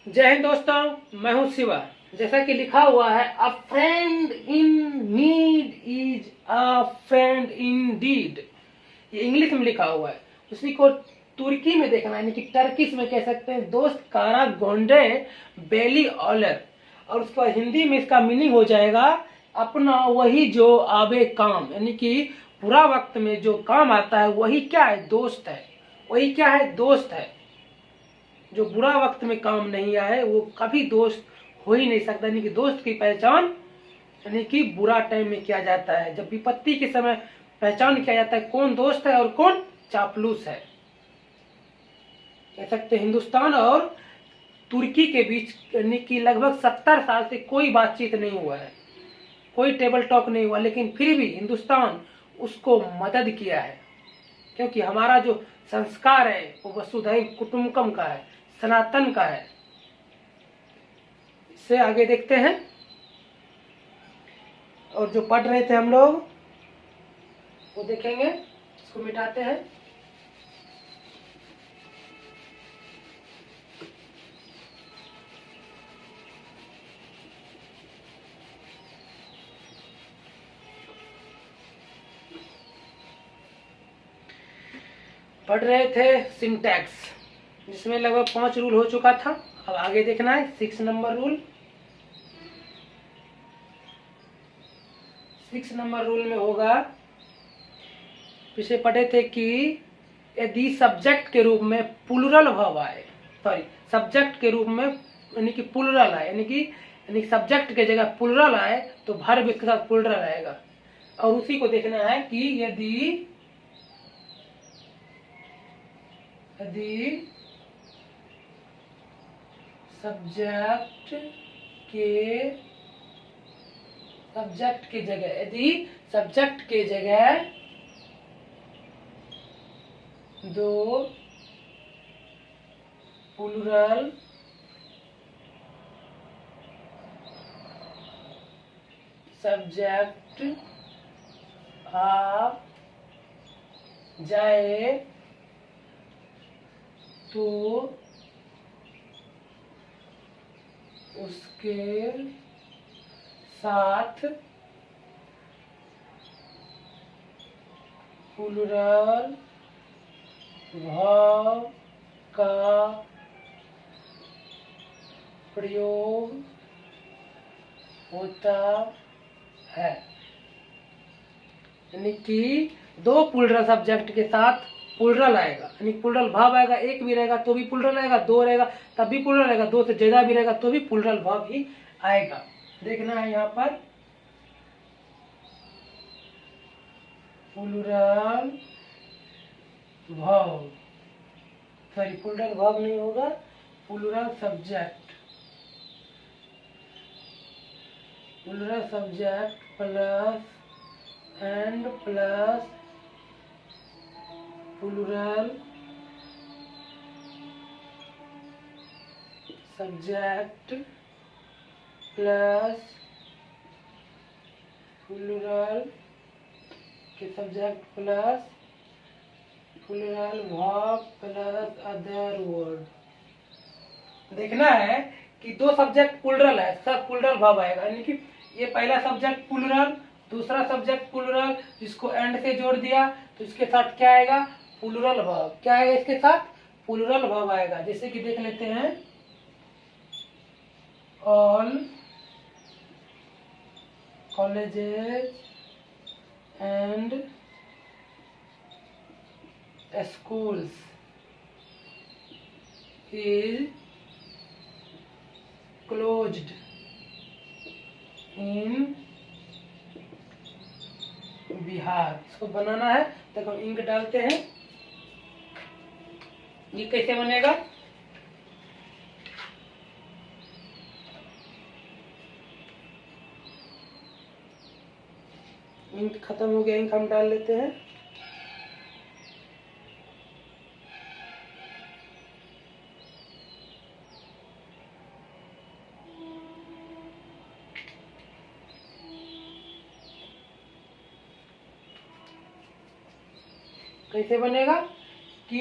जय हिंद दोस्तों, मैं हूं शिवा। जैसा कि लिखा हुआ है, a friend in need is a friend in deed. ये इंग्लिश में लिखा हुआ है। उसी को तुर्की में देखना है, यानी कि टर्किश में कह सकते हैं दोस्त कारा गोंडे बेली ऑलर। और उसका हिंदी में इसका मीनिंग हो जाएगा अपना वही जो आवे काम, यानी कि बुरा वक्त में जो काम आता है वही क्या है, दोस्त है। वही क्या है, दोस्त है। जो बुरा वक्त में काम नहीं आए वो कभी दोस्त हो ही नहीं सकता। यानी कि दोस्त की पहचान यानी कि बुरा टाइम में किया जाता है। जब विपत्ति के समय पहचान किया जाता है कौन दोस्त है और कौन चापलूस है। कह सकते हिंदुस्तान और तुर्की के बीच यानी कि लगभग 70 साल से कोई बातचीत नहीं हुआ है, कोई टेबल टॉक नहीं हुआ, लेकिन फिर भी हिंदुस्तान उसको मदद किया है। क्योंकि हमारा जो संस्कार है वो वसुधैव कुटुंबकम का है, सनातन का है। इससे आगे देखते हैं। और जो पढ़ रहे थे हम लोग वो देखेंगे। इसको मिटाते हैं। पढ़ रहे थे सिंटैक्स, जिसमें लगभग 5 रूल हो चुका था। अब आगे देखना है 6 नंबर रूल। 6 नंबर रूल में होगा, पीछे पढ़े थे कि यदि सब्जेक्ट के रूप में प्लूरल वर्ब आए, सब्जेक्ट के रूप में यानी कि प्लूरल आए, यानी सब्जेक्ट के जगह प्लूरल आए तो वर्ब के साथ प्लूरल आएगा। और उसी को देखना है कि यदि सब्जेक्ट के जगह दो प्लूरल सब्जेक्ट आ जाए तो उसके साथ प्लूरल वर्ब का प्रयोग होता है। यानी कि दो प्लूरल सब्जेक्ट के साथ प्लूरल आएगा, यानी प्लूरल वर्ब आएगा। एक भी रहेगा तो भी प्लूरल आएगा, दो रहेगा तब भी प्लूरल आएगा, दो से ज्यादा भी रहेगा तो भी प्लूरल वर्ब ही आएगा। देखना है यहाँ पर प्लूरल वर्ब, प्लूरल वर्ब नहीं होगा, plural subject plus and plus plural subject plus plural के subject plus plural verb plus other word. देखना है कि दो सब्जेक्ट प्लूरल है, सब प्लूरल वर्ब आएगा। यानी कि ये पहला सब्जेक्ट प्लूरल, दूसरा सब्जेक्ट प्लूरल, जिसको एंड से जोड़ दिया तो इसके साथ क्या आएगा, प्लूरल वर्ब। क्या आएगा इसके साथ, प्लूरल वर्ब आएगा। जैसे कि देख लेते हैं, all colleges and schools is closed in Bihar. इसको बनाना है तो हम इंक डालते हैं। ये कैसे बनेगा, इंक खत्म हो गया, इंक हम डाल लेते हैं। कैसे बनेगा कि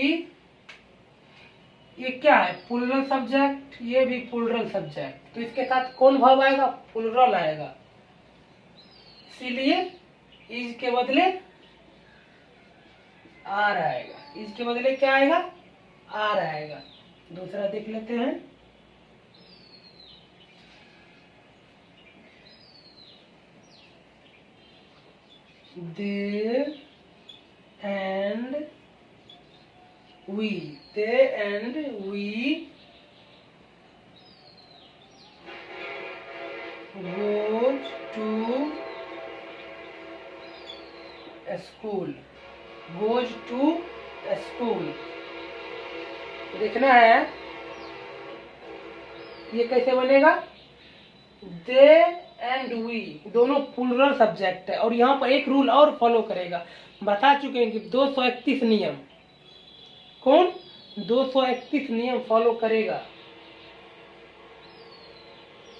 ये ये क्या है, प्लूरल सब्जेक्ट, ये भी प्लूरल सब्जेक्ट, तो इसके साथ कौन वर्ब आएगा, प्लूरल आएगा, इसीलिए इज के बदले आर आएगा, इज के बदले क्या आएगा, आर आएगा। दूसरा देख लेते हैं, they and we goes to school, देखना है ये कैसे बनेगा, दे एंड वी दोनों प्लूरल सब्जेक्ट है, और यहाँ पर एक रूल और फॉलो करेगा, बता चुके हैं कि 231 नियम, कौन 231 नियम फॉलो करेगा,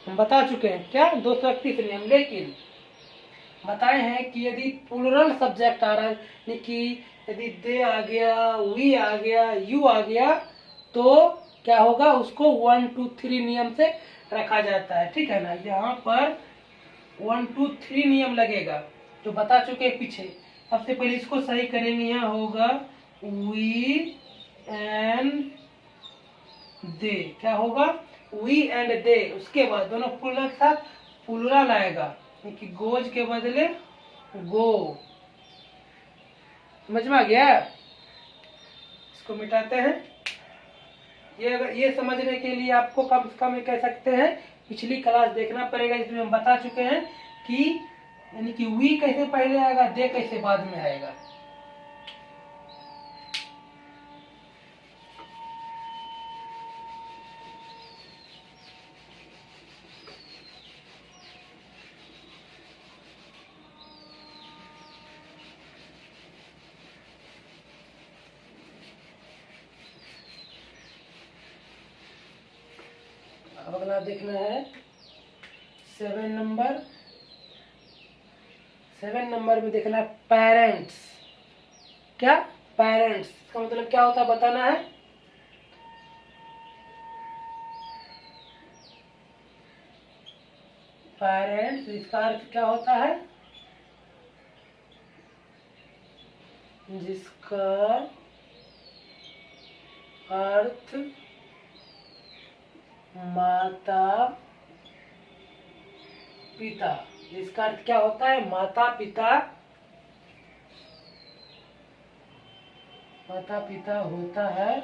हम बता चुके हैं क्या 231 नियम, लेकिन बताए हैं कि यदि प्लूरल सब्जेक्ट आ रहा है, यानी कि यदि दे आ गया, वी आ गया, यू आ गया, तो क्या होगा, उसको 1 2 3 नियम से रखा जाता है, ठीक है ना। यहाँ पर 1 2 3 नियम लगेगा जो बता चुके हैं पीछे। सबसे पहले इसको सही करेंगे, यहाँ होगा वी एंड दे, क्या होगा, वी एंड दे, उसके बाद दोनों प्लूरल के साथ प्लूरल आएगा, कि गोज के बदले गो, समझ में आ गया। इसको मिटाते हैं, ये समझने के लिए आपको कम से कम कह सकते हैं पिछली क्लास देखना पड़ेगा, इसमें हम बता चुके हैं कि यानी कि वी कैसे पहले आएगा, दे कैसे बाद में आएगा। अब अगला देखना है 7 नंबर में देखना है पेरेंट्स, क्या पेरेंट्स, इसका मतलब क्या होता है बताना है, पेरेंट्स इसका अर्थ क्या होता है, जिसका अर्थ माता पिता, जिसका अर्थ क्या होता है, माता पिता, माता पिता होता है,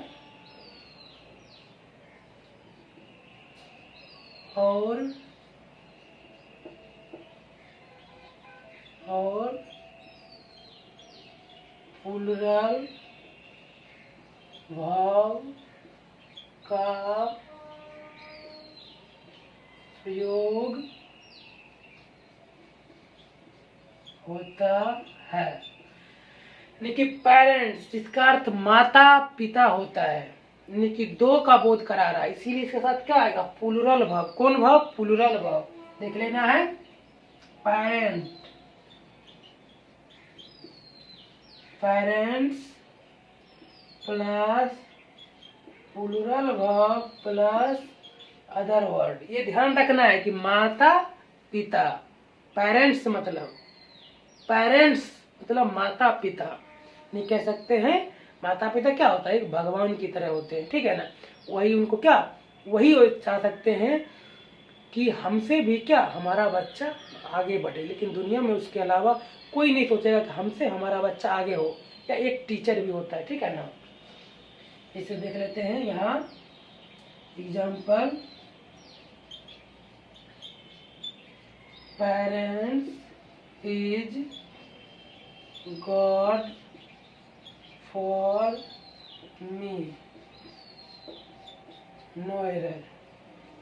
और प्लूरल भाव का प्रयोग होता है, यानी कि पेरेंट्स जिसका अर्थ माता पिता होता है, यानी कि दो का बोध करा रहा है, इसीलिए इसके साथ क्या आएगा, प्लूरल भाव, कौन भाव, प्लूरल भाव, देख लेना है, पेरेंट्स प्लस प्लूरल भाव प्लस अदर वर्ड, ये ध्यान रखना है कि माता पिता, पेरेंट्स मतलब माता पिता नहीं कह सकते हैं, माता पिता क्या होता है, एक भगवान की तरह होते हैं, ठीक है ना, वही उनको क्या, वही चाह सकते हैं कि हमसे भी क्या हमारा बच्चा आगे बढ़े, लेकिन दुनिया में उसके अलावा कोई नहीं सोचेगा कि हमसे हमारा बच्चा आगे हो, या एक टीचर भी होता है, ठीक है ना। इसे देख लेते हैं यहाँ example, parents is God for me, no error,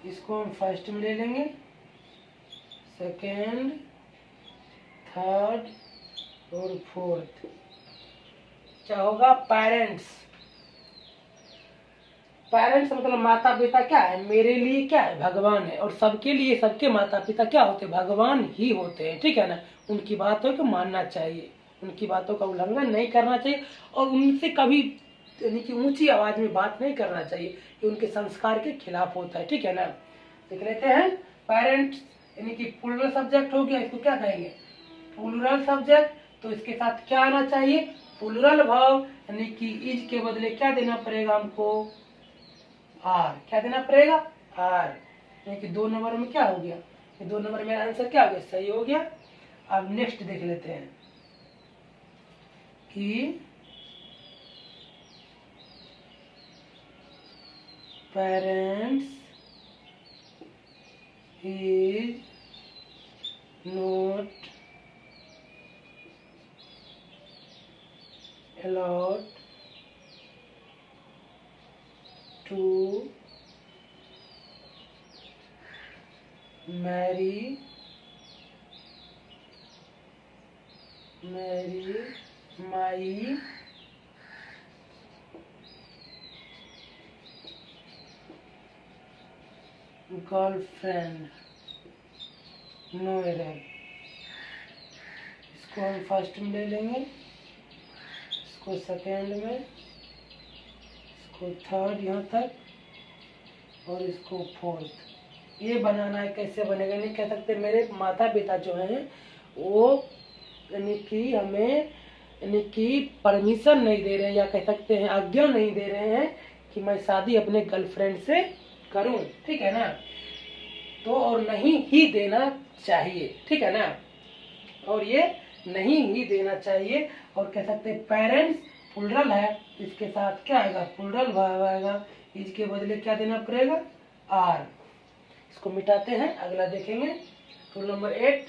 इसको हम फर्स्ट में ले लेंगे, सेकेंड, थर्ड और फोर्थ, क्या होगा, पेरेंट्स मतलब माता पिता क्या है, मेरे लिए क्या है, भगवान है, और सबके लिए सबके माता पिता क्या होते हैं, भगवान ही होते हैं, ठीक है ना। उनकी बातों को मानना चाहिए, उनकी बातों का उल्लंघन नहीं करना चाहिए, और उनसे कभी यानी कि ऊंची आवाज में बात नहीं करना चाहिए, ये उनके संस्कार के खिलाफ होता है, ठीक है ना। देख लेते हैं। पेरेंट्स यानी कि प्लूरल सब्जेक्ट हो गया, इसको क्या कहेंगे, प्लूरल सब्जेक्ट। तो इसके साथ क्या आना चाहिए, प्लूरल वर्ब, यानी कि इज के बदले क्या देना पड़ेगा हमको, आर। क्या देना पड़ेगा, आर। यानी कि 2 नंबर में क्या हो गया, ये 2 नंबर में आंसर क्या हो गया, सही हो गया। अब नेक्स्ट देख लेते हैं कि parents is not allowed to marry my girlfriend. No error. इसको हम फर्स्ट में ले लेंगे, इसको सेकेंड में, इसको थर्ड यहाँ तक और इसको फोर्थ। ये बनाना है, कैसे बनेगा नहीं कह सकते। मेरे माता पिता जो हैं वो यानी कि हमें यानी कि परमिशन नहीं दे रहे हैं, या कह सकते हैं आज्ञा नहीं दे रहे हैं कि मैं शादी अपने गर्लफ्रेंड से करूं, ठीक है ना। तो और नहीं ही देना चाहिए, ठीक है ना, और ये नहीं ही देना चाहिए। और कह सकते हैं पेरेंट्स प्लूरल है, इसके साथ क्या आएगा, प्लूरल वर्ब आएगा, इज के बदले क्या देना पड़ेगा, आर। इसको मिटाते हैं, अगला देखेंगे। रूल नंबर 8,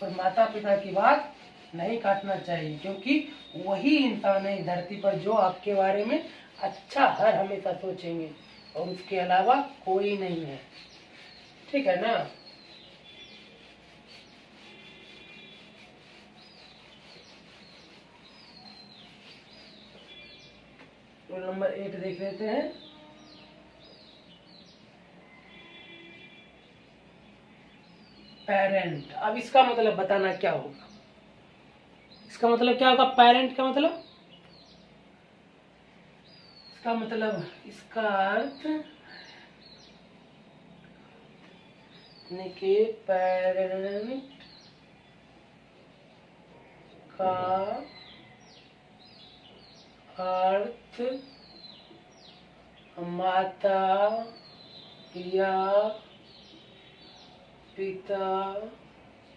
और माता पिता की बात नहीं काटना चाहिए, क्योंकि वही इंसान है इस धरती पर जो आपके बारे में अच्छा हर हमेशा सोचेंगे, और उसके अलावा कोई नहीं है, ठीक है ना। रूल नंबर 8 देख लेते हैं। पेरेंट, अब इसका मतलब बताना क्या होगा, इसका मतलब क्या होगा, पेरेंट का मतलब, इसका मतलब, इसका अर्थ यानी कि पेरेंट का अर्थ माता या पिता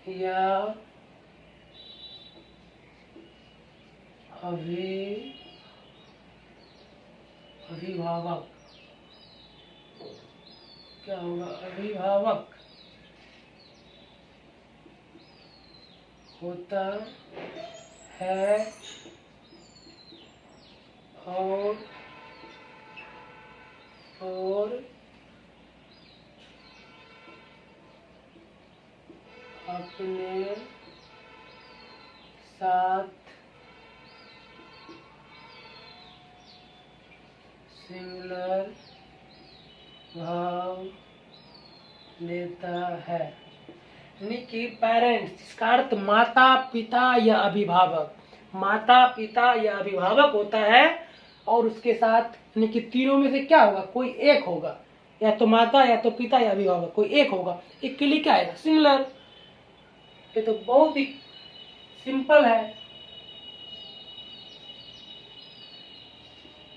या अभिभावक, क्या होगा, अभिभावक होता है, और अपने साथ सिंगुलर भाव लेता है। यानी कि पेरेंट्स, इसका अर्थ माता पिता या अभिभावक, माता पिता या अभिभावक होता है, और उसके साथ यानी कि तीनों में से क्या होगा, कोई एक होगा, या तो माता या तो पिता या अभिभावक, कोई एक होगा। एक के लिए क्या आएगा, सिंगुलर। ये तो बहुत ही सिंपल है।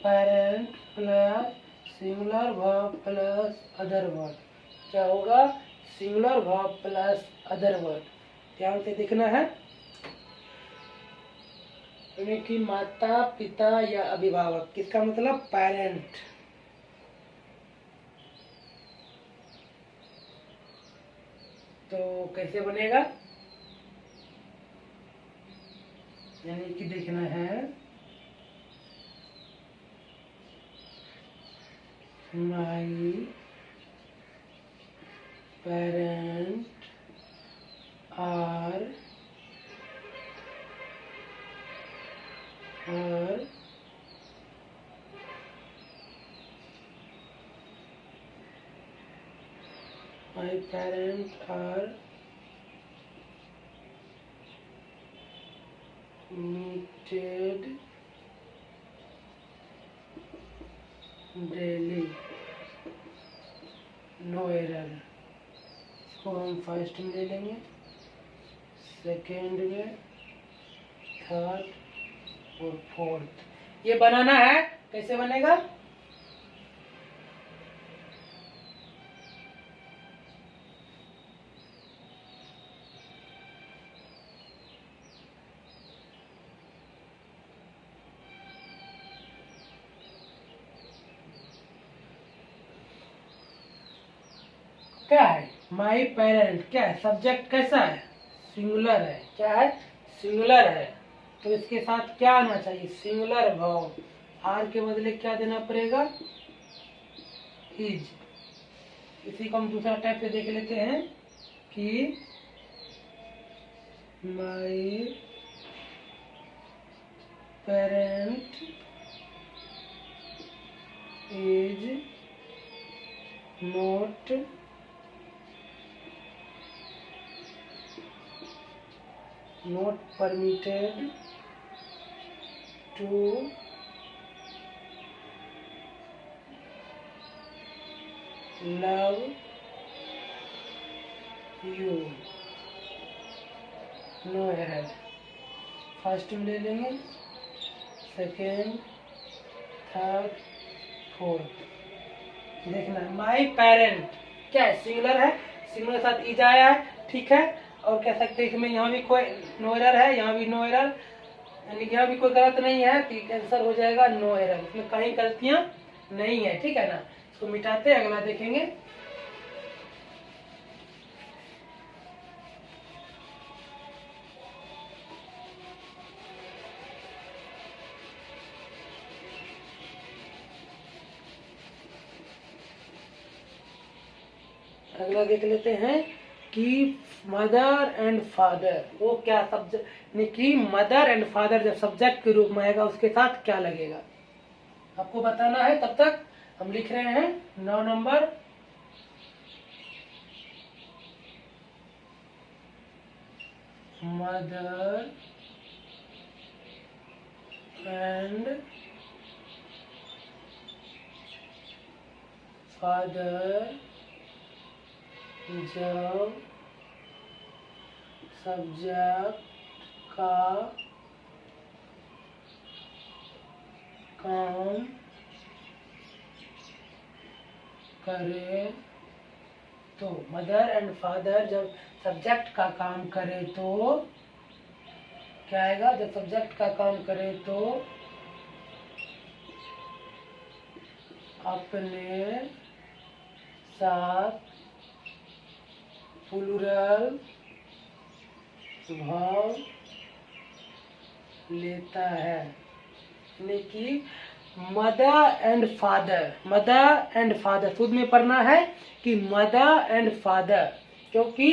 Parent plus singular verb plus other word, क्या होगा, singular verb plus other word. ध्यान से देखना है, यानी कि माता पिता या अभिभावक, किसका मतलब, पेरेंट। तो कैसे बनेगा, यानी कि देखना है, my parent are my parents are committed daily, no error. इसको हम फर्स्ट में ले लेंगे, सेकेंड में, थर्ड और फोर्थ। ये बनाना है, कैसे बनेगा? क्या है? माई पेरेंट क्या है? सब्जेक्ट कैसा है? सिंगुलर है। क्या है? सिंगुलर है। तो इसके साथ क्या आना चाहिए? Singular verb. आर के बदले क्या देना पड़ेगा? इज। इसी को हम दूसरा टाइप पे देख लेते हैं कि my parent is not permitted to love you, no error. First में ले लेंगे, सेकेंड, थर्ड, फोर्थ। देखना, माई पेरेंट क्या है? सिंगुलर है, सिंगुलर के साथ इज आया है, ठीक है। और कह सकते हैं इसमें यहाँ भी कोई नो एरर है, यहाँ भी नो एरर, यानी यहाँ भी कोई गलत नहीं है, तो आंसर हो जाएगा नो एरर। इसमें कहीं गलतियां नहीं है, ठीक है ना। इसको मिटाते, अगला देखेंगे। अगला देख लेते हैं कि मदर एंड फादर, वो क्या सब्जेक्ट, कि मदर एंड फादर जब सब्जेक्ट के रूप में आएगा उसके साथ क्या लगेगा, आपको बताना है। तब तक हम लिख रहे हैं 9 नंबर। मदर एंड फादर जब सब्जेक्ट का काम करे तो, मदर एंड फादर जब सब्जेक्ट का काम करे तो क्या आएगा? जब सब्जेक्ट का काम करे तो अपने साथ प्लूरल भाव लेता है, यानी कि mother and father, mother and father खुद में पढ़ना है कि मदर एंड फादर, क्योंकि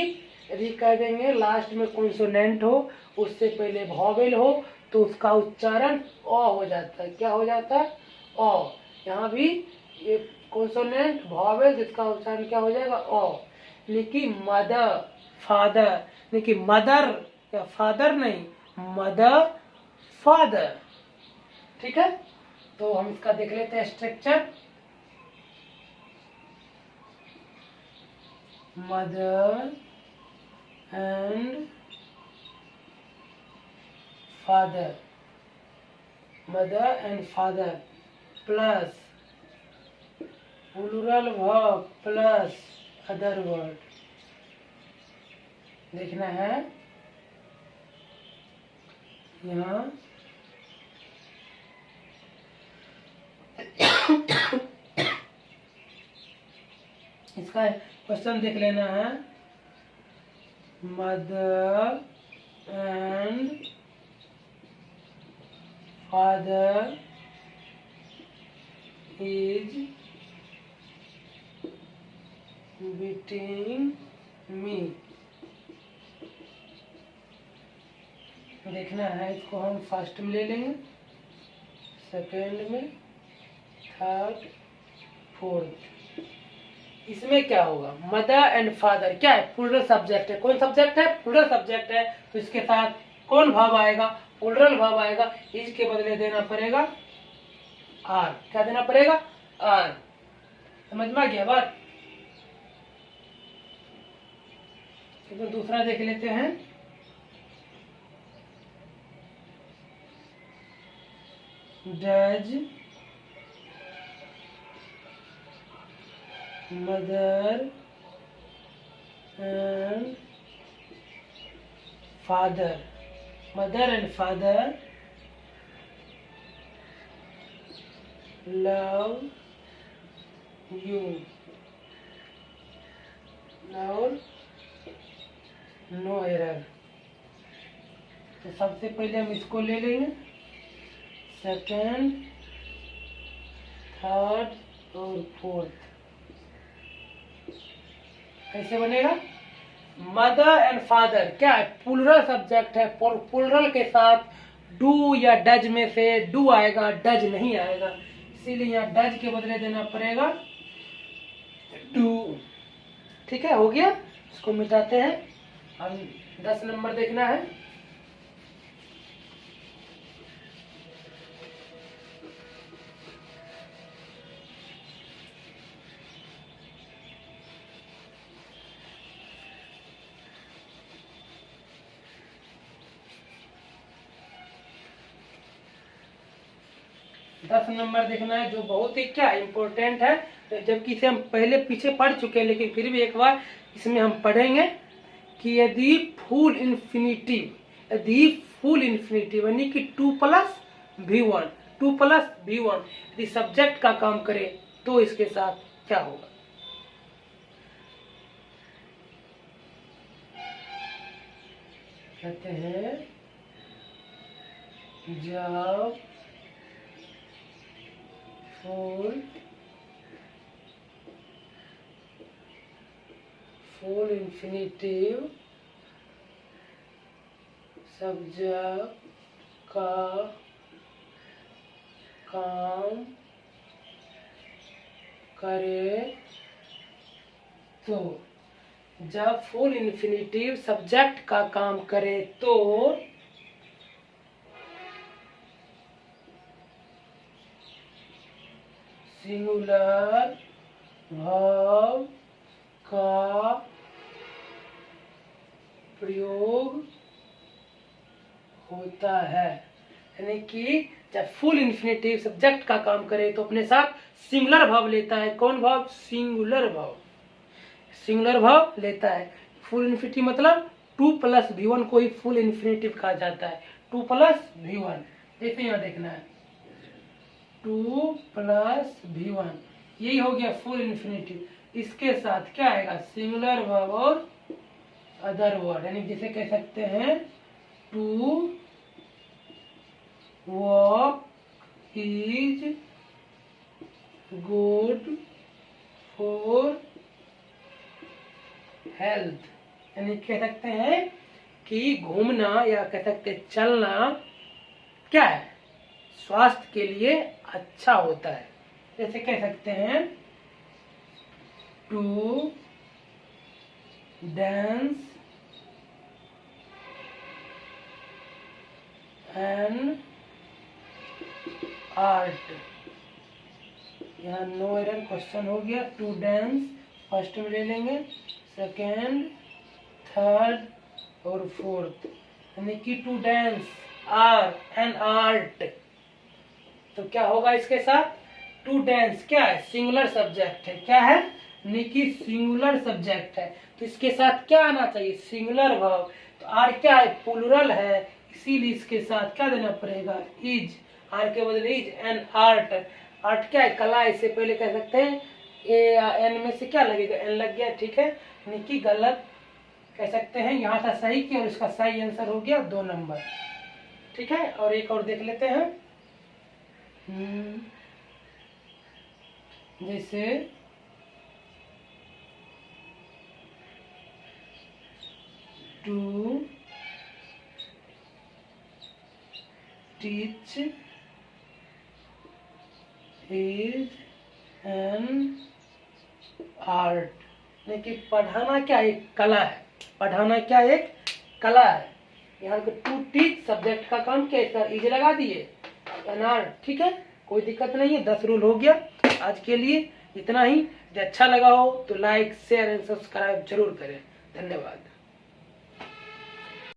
यदि कह देंगे लास्ट में कॉन्सोनेंट हो, उससे पहले वॉवेल हो, तो उसका उच्चारण अ हो जाता है। क्या हो जाता है? अ। यहाँ भी ये कॉन्सोनेंट वॉवेल, जिसका उच्चारण क्या हो जाएगा? अ। यानी मदर फादर, यानी मदर या फादर नहीं, मदर फादर, ठीक है। तो हम इसका देख लेते हैं structure. Mother and father, mother and father plus plural verb plus other word, देखना है यहाँ। इसका क्वेश्चन देख लेना है। Mother and father is beating me, देखना है। इसको हम फर्स्ट में ले लेंगे, सेकेंड में, थर्ड, फोर्थ। इसमें क्या होगा? मदर एंड फादर क्या है? प्लूरल सब्जेक्ट है। कौन सब्जेक्ट है? प्लूरल सब्जेक्ट है। तो इसके साथ कौन भाव आएगा? प्लूरल भाव आएगा। इज के बदले देना पड़ेगा आर। क्या देना पड़ेगा? आर। समझ में आ गया बात? तो दूसरा देख लेते हैं। Does mother and father, mother and father love you, और नो एरर। तो सबसे पहले हम इसको ले लेंगे, सेकेंड, थर्ड और फोर्थ। कैसे बनेगा? मदर एंड फादर क्या है? प्लूरल सब्जेक्ट है, प्लूरल के साथ डू या डज में से डू आएगा, डज नहीं आएगा, इसीलिए यहाँ डज के बदले देना पड़ेगा डू। ठीक है, हो गया। इसको मिटाते हैं। हम 10 नंबर देखना है। दस नंबर देखना है, जो बहुत ही क्या इम्पोर्टेंट है, जबकि इसे हम पहले पीछे पढ़ चुके हैं, लेकिन फिर भी एक बार इसमें हम पढ़ेंगे कि यदि फुल इन्फिनिटिव यानी कि 2+V1 यदि सब्जेक्ट का काम करे तो इसके साथ क्या होगा? कहते हैं जब फुल इन्फिनिटिव सब्जेक्ट का काम करे तो, जब फुल इन्फिनिटिव सब्जेक्ट का काम करे तो सिंगुलर वर्ब का प्रयोग होता है। यानी कि जब फुल इन्फिनिटिव सब्जेक्ट का काम करे तो अपने साथ सिंगुलर वर्ब लेता है। कौन verb? Singular verb. Singular verb लेता है। फुल इन्फिनिटिव मतलब 2+V1 को ही फुल इन्फिनिटिव कहा जाता है। 2+V1 जैसे यहाँ देखना है, 2+V1 यही हो गया फुल इन्फिनिटिव। इसके साथ क्या आएगा? सिंगुलर वर्ब और अदर वर्ड। यानी जैसे कह सकते हैं to walk is good for health. यानी कह सकते हैं कि घूमना या कह सकते हैं चलना क्या है? स्वास्थ्य के लिए अच्छा होता है। जैसे कह सकते हैं टू डांस एंड आर्ट। यहाँ नो एरर क्वेश्चन हो गया। टू डांस फर्स्ट में ले लेंगे, सेकेंड, थर्ड और फोर्थ। यानी कि to dance are and art. तो क्या होगा इसके साथ? टू डांस क्या है? सिंगुलर सब्जेक्ट है। क्या है? यानी कि सिंगुलर सब्जेक्ट है, तो इसके साथ क्या आना चाहिए? Singular verb. तो आर क्या है? प्लूरल है, इसीलिए इसके साथ क्या देना पड़ेगा? इज। आर के बदले इज। एंड आर्ट, आर्ट क्या है? कला। इससे पहले कह सकते हैं ए या एन में से क्या लगेगा? एन लग गया, ठीक है। यानी कि गलत कह सकते हैं। यहाँ था सही की और इसका सही आंसर हो गया 2 नंबर। ठीक है, और एक और देख लेते हैं। जैसे to teach is an art. यानी कि पढ़ाना क्या एक कला है। पढ़ाना क्या एक कला है। यहाँ पे टू टीच सब्जेक्ट का काम क्या है? इज लगा दिए, एन आर्ट। ठीक है, कोई दिक्कत नहीं है। 10 रूल हो गया। आज के लिए इतना ही। यदि अच्छा लगा हो तो लाइक शेयर एंड सब्सक्राइब जरूर करें। धन्यवाद।